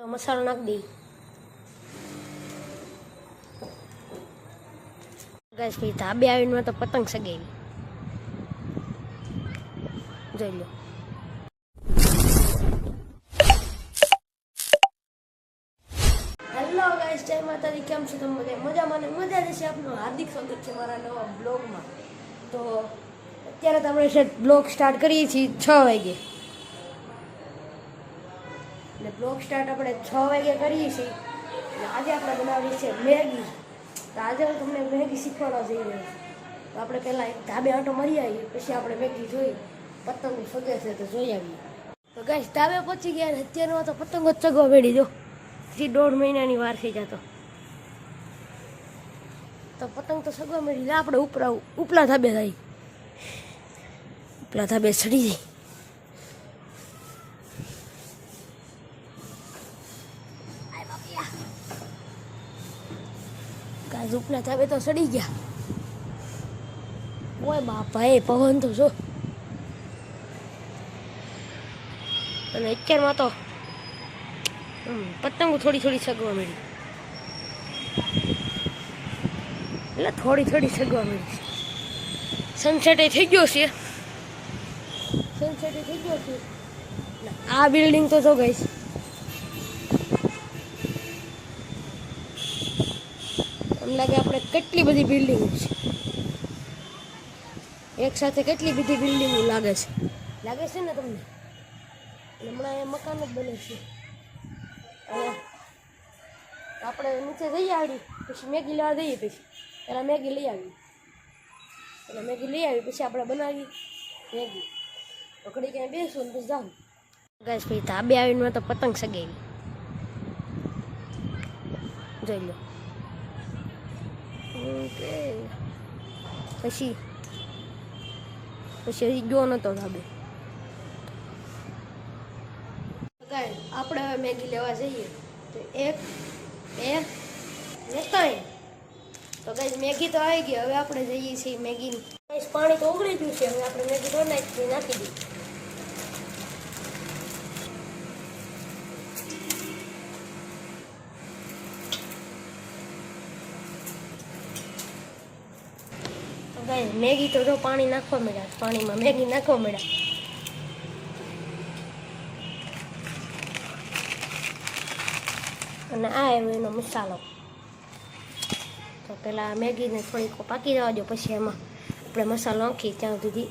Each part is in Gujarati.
મસાલો નાખ દઈ ગેસ પછી ધાબે આવીને તો પતંગ સગાવી જોઈ લો. હેલો ગાઈસ, જય માતાજી. કેમ છો તમે બધા? મજામાં ને મજા રહેશે. આપનું હાર્દિક સ્વાગત છે મારા નવા બ્લોગમાં. તો અત્યારે તો આપણે બ્લોગ સ્ટાર્ટ કરીએ છીએ 6 વાગે. એટલે બ્લોગ સ્ટાર્ટ આપણે 6 વાગે કરીએ છીએ. એટલે આજે આપણે બનાવીએ છીએ મેગી. તો આજે હું તમને મેગી શીખવાડવા જઈ રહ્યો છું. તો આપણે પહેલાં એક ધાબે આંટો મારી આવીએ, પછી આપણે મેગી જોઈ પતંગ સગે છે તો જોઈ આવીએ. તો ગાઈસ ધાબે પહોંચી ગયા ને અત્યારમાં તો પતંગો જ ચગવા મેળી દો. હજી 1.5 મહિનાની વાર થઈ જતો તો પતંગ તો સગવા મળી. આપણે ઉપલા ધાબે થાય, ઉપલા ધાબે ચડી જાય. ગાઈસ ઉપલા ધાબે તો ચડી ગયા. ઓય બાપા, એ પવન તો જો. અને અત્યારમાં તો પતંગો થોડી થોડી સગવા મળી. એટલે થોડી સગવા મળી. સનસેટ થઈ ગયો છે. આ બિલ્ડિંગ તો જો ગઈશ, એમ લાગે આપણે કેટલી બધી બિલ્ડિંગો છે એક સાથે. કેટલી બધી બિલ્ડિંગો લાગે છે ને તમને? હમણાં એ મકાન જ બને છે. અને આપણે નીચે જઈએ આડી, પછી મેગી લેવા જઈએ. પછી પહેલાં મેગી લઈ આવી, પછી આપણે બનાવી મેગી. તો ઘડી ક્યાંય બેસું ને પછી જાઉં. ગાઈસ પછી ધાબે આવીને તો પતંગ સગાવી જોઈ લો. પછી હજી ગયો નતો ધાબે. આપણે હવે મેગી લેવા જઈએ. તો 1 2 ને 3. તો ગાઈસ મેગી તો આવી ગઈ. હવે આપણે જઈએ છીએ મેગીની. ગાઈસ પાણી તો ઉકળી ગયું છે. હવે આપણે મેગી તો નાખી દઈએ. તો ગાઈસ મેગી તો જો પાણી નાખવા મળ્યા, પાણીમાં મેગી નાખવા મળ્યા. અને આ એનો મસાલો. તો પહેલાં મેગીને થોડીક પાકી જવા દો, પછી એમાં આપણે મસાલો નાખી ત્યાં સુધી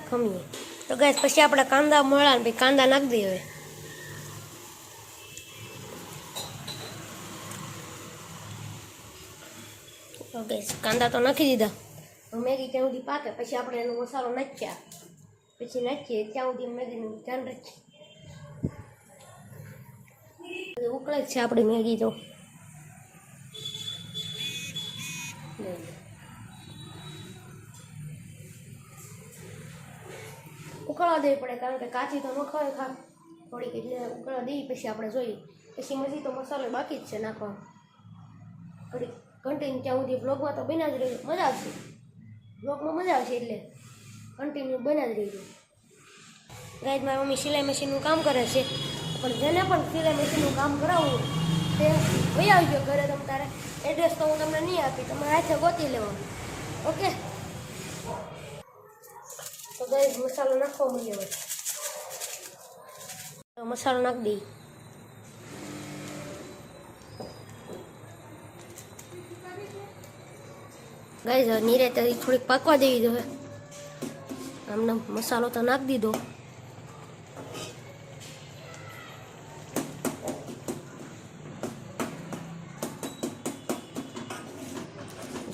ખમીએ. તો ગાઈસ પછી આપણે કાંદા મળ્યા ને પછી કાંદા નાખી દઈએ. હવે તો ગાઈસ કાંદા તો નાખી દીધા. મેગી ત્યાં સુધી પાકે પછી આપણે એનો મસાલો નાખીએ ત્યાં સુધી મેગીનું ધ્યાન રાખીએ. ઉકળે છે આપણી મેગી તો. ઉકળવા દેવી પડે, કારણ કે કાચી તો ન ખવાય. થોડીક એટલે ઉકળવા દેવી, પછી આપણે જોઈએ. પછી મજી તો મસાલો બાકી જ છે નાખવાનો. થોડીક કન્ટિન્યુ ત્યાં સુધી બ્લોગમાં તો બન્યા જ રહ્યું. મજા આવશે બ્લોગમાં, મજા આવશે એટલે કન્ટિન્યુ બન્યા જ રહ્યું. ગાઈસ મારી મમ્મી સિલાઈ મશીનનું કામ કરે છે, પણ જેને પણ સિલાઈ મશીનનું કામ કરાવવું તે વહી આવજો ઘરે. તમે તારે એડ્રેસ તો હું તમને નહીં આપી, તમારે હાથે ગોતી લેવાનું. ઓકે? તો ગાઈસ મસાલો નાખવા મળ્યો હોય તો મસાલો નાખી દઈ. ગાઈસ નીરે તો થોડીક પાકવા દેવી દો. આમને મસાલો તો નાખી દીધો.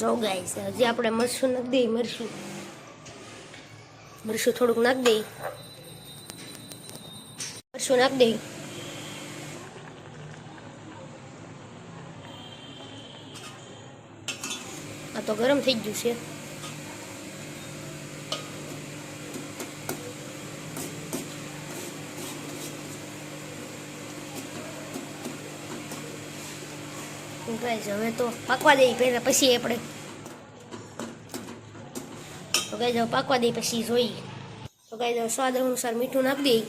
જો ગાઈસ હજી આપણે મરચું નાખી દઈએ. મરચું થોડુંક નાખી દઈએ. આ તો ગરમ થઈ ગયું છે. ગાઈસ હવે તો પાકવા દઈએ પહેલાં, પછી આપણે તો ગાઈસ પાકવા દઈએ પછી જોઈએ. તો ગાઈસ સ્વાદ અનુસાર મીઠું નાખી દઈએ.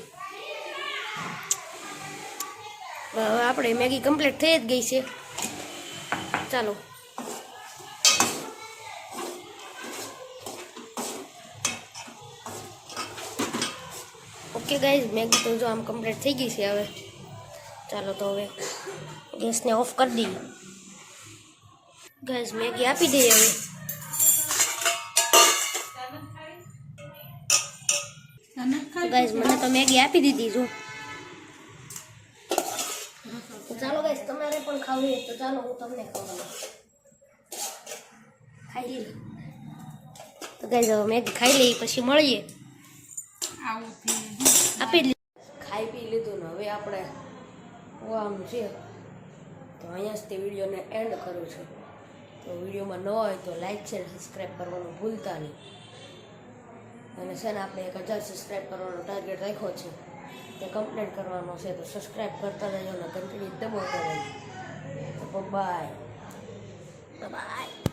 હવે આપણે મેગી કમ્પ્લીટ થઈ જ ગઈ છે. ચાલો ઓકે ગાઈઝ, મેગી તો જો આમ કમ્પ્લીટ થઈ ગઈ છે. હવે ચાલો તો હવે ગેસને ઓફ કરી દઈએ. ગાઈઝ મેગી આપી દઈએ હવે. ગાઈઝ મને તો મેગી આપી દીધી જો. ચાલો ગાઈઝ તમારે પણ ખાવી હોય તો ચાલો હું તમને ખવડાવું. ખાઈ લે તો ગાઈઝ હવે મેગી ખાઈ લઈએ પછી મળીએ. આપી લીધું, ખાઈ પી લીધું ને હવે આપણે હોવાનું છે. તો અહીંયા જ તે વિડીયોને એન્ડ કરું છું. તો વિડીયોમાં ન હોય તો લાઈક છે, સબસ્ક્રાઈબ કરવાનું ભૂલતા નહીં. અને છે ને આપણે 1000 સબસ્ક્રાઈબ કરવાનો ટાર્ગેટ રાખ્યો છે, તે કમ્પ્લીટ કરવાનો છે. તો સબસ્ક્રાઈબ કરતા રહેજો અને ઘંટડી દબાવતા રહેજો. તો બાય બાય.